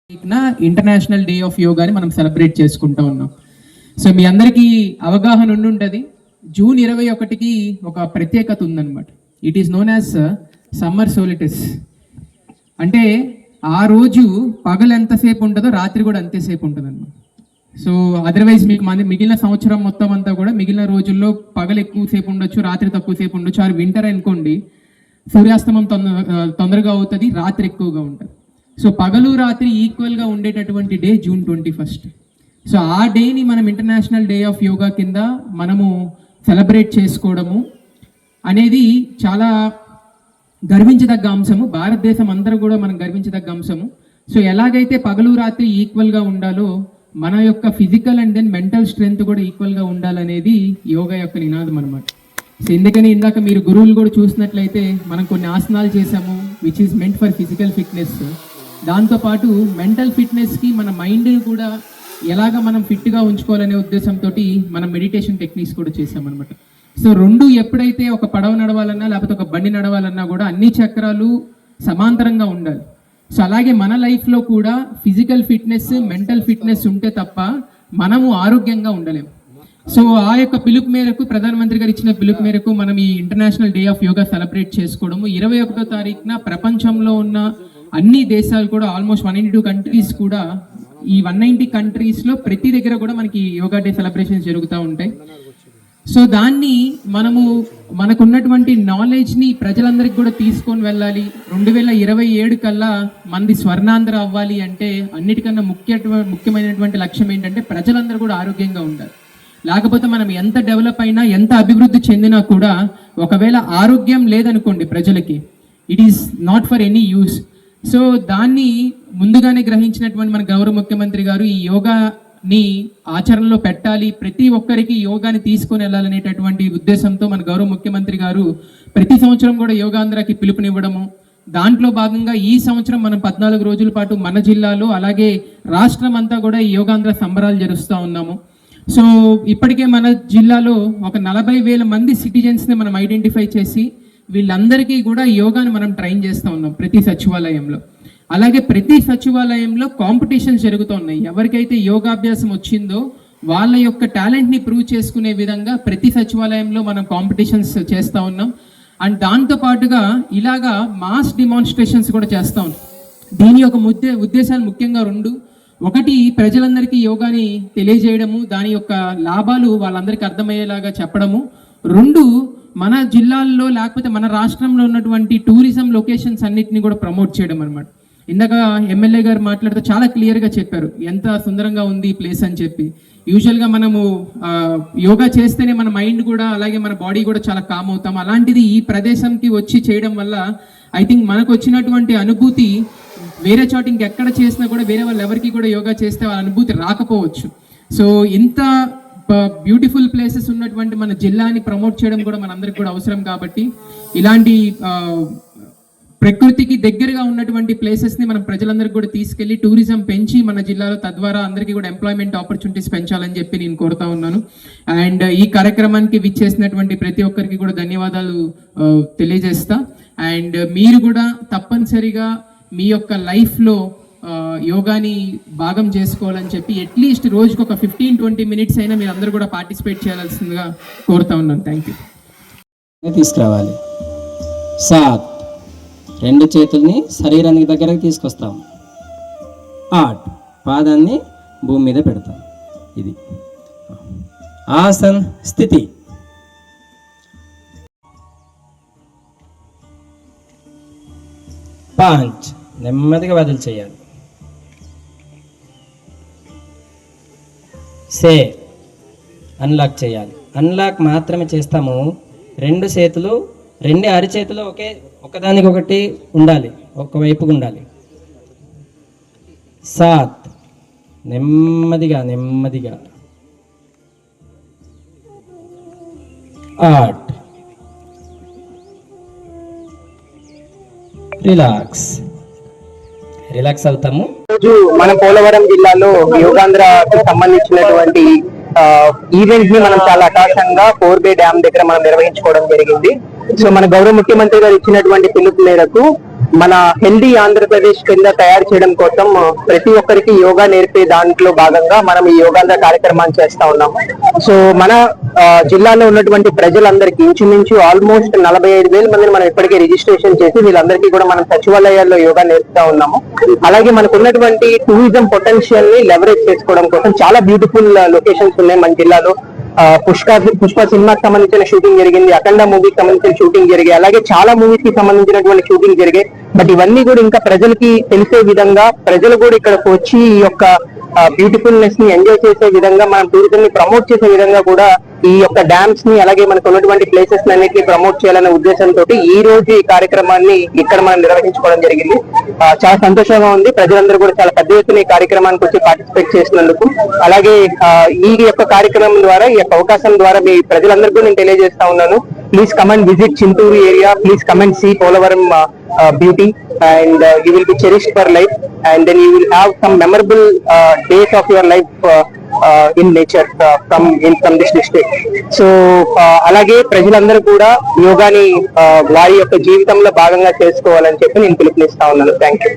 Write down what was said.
International day of యోగాని మనం celebrate చేసుకుంటూ ఉన్నాం. సో మీ అందరికీ అవగాహన ఉండుంటుంది, జూన్ 21కి ఒక ప్రత్యేకత ఉందన్నమాట. It is known as summer solstice. అంటే ఆ రోజు పగలు ఎంతసేపు ఉంటుందో రాత్రి కూడా అంతేసేపు ఉంటుంది అన్నమాట. సో అదర్వైజ్ మీకు మిగిలిన సంవత్సరం మొత్తం అంతా కూడా మిగిలిన రోజుల్లో పగలు ఎక్కువసేపు ఉండొచ్చు, రాత్రి తక్కువసేపు ఉండొచ్చు. ఆ వింటర్ అనుకోండి, సూర్యాస్తమం తొందరగా అవుతుంది, రాత్రి ఎక్కువగా ఉంటుంది. సో పగలు రాత్రి ఈక్వల్గా ఉండేటటువంటి డే జూన్ 21. సో ఆ డేని మనం ఇంటర్నేషనల్ డే ఆఫ్ యోగా కింద మనము సెలబ్రేట్ చేసుకోవడము అనేది చాలా గర్వించదగ్గ అంశము. భారతదేశం అందరూ కూడా మనం గర్వించదగ్గ అంశము. సో ఎలాగైతే పగలు రాత్రి ఈక్వల్గా ఉండాలో మన యొక్క physical and then mental strength కూడా ఈక్వల్గా ఉండాలనేది యోగా యొక్క నినాదం అనమాట. సో ఎందుకని ఇందాక మీరు గురువులు కూడా చూసినట్లయితే మనం కొన్ని ఆసనాలు చేసాము which is meant for physical fitness. దాంతోపాటు మెంటల్ ఫిట్నెస్కి మన మైండ్ని కూడా ఎలాగ మనం ఫిట్గా ఉంచుకోవాలనే ఉద్దేశంతో మనం మెడిటేషన్ టెక్నిక్స్ కూడా చేసామన్నమాట. సో రెండు ఎప్పుడైతే ఒక పడవ నడవాలన్నా లేకపోతే ఒక బండి నడవాలన్నా కూడా అన్ని చక్రాలు సమాంతరంగా ఉండాలి. సో అలాగే మన లైఫ్లో కూడా ఫిజికల్ ఫిట్నెస్, మెంటల్ ఫిట్నెస్ ఉంటే తప్ప మనము ఆరోగ్యంగా ఉండలేము. సో ఆ యొక్క పిలుపు మేరకు, ప్రధానమంత్రి గారు ఇచ్చిన పిలుపు మేరకు మనం ఈ international day of yoga celebrate చేసుకోవడము 21వ తారీఖున ప్రపంచంలో ఉన్న అన్ని దేశాలు కూడా ఆల్మోస్ట్ 192 కంట్రీస్ కూడా, ఈ 190 కంట్రీస్లో ప్రతి దగ్గర కూడా మనకి యోగా డే సెలబ్రేషన్స్ జరుగుతూ ఉంటాయి. సో దాన్ని మనకున్నటువంటి నాలెడ్జ్ని ప్రజలందరికీ కూడా తీసుకొని వెళ్ళాలి. 2027 కల్లా మనది స్వర్ణాంధ్ర అవ్వాలి అంటే అన్నిటికన్నా ముఖ్యమైనటువంటి లక్ష్యం ఏంటంటే ప్రజలందరూ కూడా ఆరోగ్యంగా ఉండాలి. లేకపోతే మనం ఎంత డెవలప్ అయినా, ఎంత అభివృద్ధి చెందినా కూడా ఒకవేళ ఆరోగ్యం లేదనుకోండి ప్రజలకి, it is not for any use. So దాన్ని ముందుగానే గ్రహించినటువంటి మన గౌరవ ముఖ్యమంత్రి గారు ఈ యోగాని ఆచరణలో పెట్టాలి, ప్రతి ఒక్కరికి యోగాని తీసుకొని వెళ్ళాలనేటటువంటి ఉద్దేశంతో మన గౌరవ ముఖ్యమంత్రి గారు ప్రతి సంవత్సరం కూడా యోగాంధ్రకి పిలుపునివ్వడము. దాంట్లో భాగంగా ఈ సంవత్సరం మనం 14 రోజుల పాటు మన జిల్లాలో అలాగే రాష్ట్రం అంతా కూడా ఈ యోగాంధ్ర సంబరాలు జరుస్తూ ఉన్నాము. సో ఇప్పటికే మన జిల్లాలో ఒక 40,000 మంది సిటిజన్స్ని మనం ఐడెంటిఫై చేసి వీళ్ళందరికీ కూడా యోగాని మనం ట్రైన్ చేస్తూ ఉన్నాం ప్రతి సచివాలయంలో. అలాగే ప్రతి సచివాలయంలో కాంపిటీషన్స్ జరుగుతూ ఉన్నాయి. ఎవరికైతే యోగాభ్యాసం వచ్చిందో వాళ్ళ యొక్క టాలెంట్ని ప్రూవ్ చేసుకునే విధంగా ప్రతి సచివాలయంలో మనం కాంపిటీషన్స్ చేస్తూ ఉన్నాం. అండ్ దాంతోపాటుగా ఇలాగా మాస్ డిమాన్స్ట్రేషన్స్ కూడా చేస్తూ ఉన్నాం. దీని యొక్క ఉద్దేశాలు ముఖ్యంగా రెండు. ఒకటి, ప్రజలందరికీ యోగాని తెలియజేయడము, దాని యొక్క లాభాలు వాళ్ళందరికీ అర్థమయ్యేలాగా చెప్పడము. రెండు, మన జిల్లాల్లో లేకపోతే మన రాష్ట్రంలో ఉన్నటువంటి టూరిజం లొకేషన్స్ అన్నిటిని కూడా ప్రమోట్ చేయడం అనమాట. ఇందాక ఎమ్మెల్యే గారు మాట్లాడుతూ చాలా క్లియర్గా చెప్పారు ఎంత సుందరంగా ఉంది ఈ ప్లేస్ అని చెప్పి. యూజువల్గా మనము యోగా చేస్తేనే మన మైండ్ కూడా అలాగే మన బాడీ కూడా చాలా కామ్ అవుతాం. అలాంటిది ఈ ప్రదేశంకి వచ్చి చేయడం వల్ల ఐ థింక్ మనకు వచ్చినటువంటి అనుభూతి వేరే చోట ఇంకెక్కడ చేసినా కూడా వేరే వాళ్ళు ఎవరికి కూడా యోగా చేస్తే వాళ్ళ అనుభూతి రాకపోవచ్చు. సో ఇంత బ్యూటిఫుల్ ప్లేసెస్ ఉన్నటువంటి మన జిల్లాని ప్రమోట్ చేయడం కూడా మనందరికి కూడా అవసరం. కాబట్టి ఇలాంటి ప్రకృతికి దగ్గరగా ఉన్నటువంటి ప్లేసెస్ని మనం ప్రజలందరికీ కూడా తీసుకెళ్లి టూరిజం పెంచి మన జిల్లాలో, తద్వారా అందరికీ కూడా ఎంప్లాయ్మెంట్ ఆపర్చునిటీస్ పెంచాలని చెప్పి నేను కోరుతా ఉన్నాను. అండ్ ఈ కార్యక్రమానికి విచ్చేసినటువంటి ప్రతి ఒక్కరికి కూడా ధన్యవాదాలు తెలియజేస్తా. అండ్ మీరు కూడా తప్పనిసరిగా మీ యొక్క లైఫ్లో యోగాని భాగం చేసుకోవాలని చెప్పి అట్లీస్ట్ రోజుకు ఒక 15-20 మినిట్స్ అయినా మీరు అందరూ కూడా పార్టిసిపేట్ చేయాల్సిందిగా కోరుతా ఉన్నాను. Thank you. తీసుకురావాలి. సాత్, రెండు చేతుల్ని శరీరానికి దగ్గరకు తీసుకొస్తాం. 8, పాదాన్ని భూమి మీద పెడతాం. ఇది ఆసన్ స్థితి. 5, నెమ్మదిగా వదిలి చేయాలి. 6, అన్లాక్ చేయాలి. అన్లాక్ మాత్రమే చేస్తాము. రెండు అరిచేతులు ఒకదానికొకటి ఉండాలి, ఒకవైపుగా ఉండాలి. 7, నెమ్మదిగా 8, రిలాక్స్ అవుతాము. రోజు మన పోలవరం జిల్లాలో యోగాంధ్రకు సంబంధించినటువంటి ఈవెంట్ ని మనం చాలా అటాషంగా 4 డ్యామ్ దగ్గర మనం నిర్వహించుకోవడం జరిగింది. సో మన గౌరవ ముఖ్యమంత్రి గారు ఇచ్చినటువంటి పిలుపు మేరకు మన హెల్దీ ఆంధ్రప్రదేశ్ కింద తయారు చేయడం కోసం ప్రతి ఒక్కరికి యోగా నేర్పే దాంట్లో భాగంగా మనం ఈ యోగాంధ్ర కార్యక్రమాన్ని చేస్తా ఉన్నాం. సో మన జిల్లాలో ఉన్నటువంటి ప్రజలందరికీ ఇంచుమించు ఆల్మోస్ట్ 45,000 మందిని మనం ఇప్పటికే రిజిస్ట్రేషన్ చేసి వీళ్ళందరికీ కూడా మనం సచివాలయాల్లో యోగా నేర్పుతా ఉన్నాము. అలాగే మనకు ఉన్నటువంటి టూరిజం పొటెన్షియల్ ని లెవరేజ్ చేసుకోవడం కోసం చాలా బ్యూటిఫుల్ లొకేషన్స్ ఉన్నాయి మన జిల్లాలో. పుష్ప సినిమాకి సంబంధించిన షూటింగ్ జరిగింది, అఖండ మూవీకి సంబంధించిన షూటింగ్ జరిగాయి, అలాగే చాలా మూవీస్ కి సంబంధించినటువంటి షూటింగ్ జరిగాయి. బట్ ఇవన్నీ కూడా ఇంకా ప్రజలకి తెలిసే విధంగా, ప్రజలు కూడా ఇక్కడికి వచ్చి ఈ యొక్క బ్యూటిఫుల్నెస్ ని ఎంజాయ్ చేసే విధంగా, మనం టూరిజం ని ప్రమోట్ చేసే విధంగా కూడా ఈ యొక్క డ్యామ్స్ ని అలాగే మనకు ఉన్నటువంటి ప్లేసెస్ అన్నిటిని ప్రమోట్ చేయాలనే ఉద్దేశంతో ఈ రోజు ఈ కార్యక్రమాన్ని ఇక్కడ మనం నిర్వహించుకోవడం జరిగింది. చాలా సంతోషంగా ఉంది. ప్రజలందరూ కూడా చాలా పెద్ద ఎత్తున ఈ కార్యక్రమానికి వచ్చి పార్టిసిపేట్ చేసినందుకు, అలాగే ఈ యొక్క కార్యక్రమం ద్వారా, ఈ యొక్క అవకాశం ద్వారా మీ ప్రజలందరికీ నేను తెలియజేస్తా ఉన్నాను. Please come and visit Chintur area, please come and see Polavaram beauty, and you will be cherished for life, and then you will have some memorable days of your life in nature from this district. So అలాగే ప్రజలందరూ కూడా యోగాని వారి యొక్క జీవితంలో భాగంగా చేసుకోవాలని చెప్పి నేను పిలుపునిస్తా ఉన్నాను. Thank you.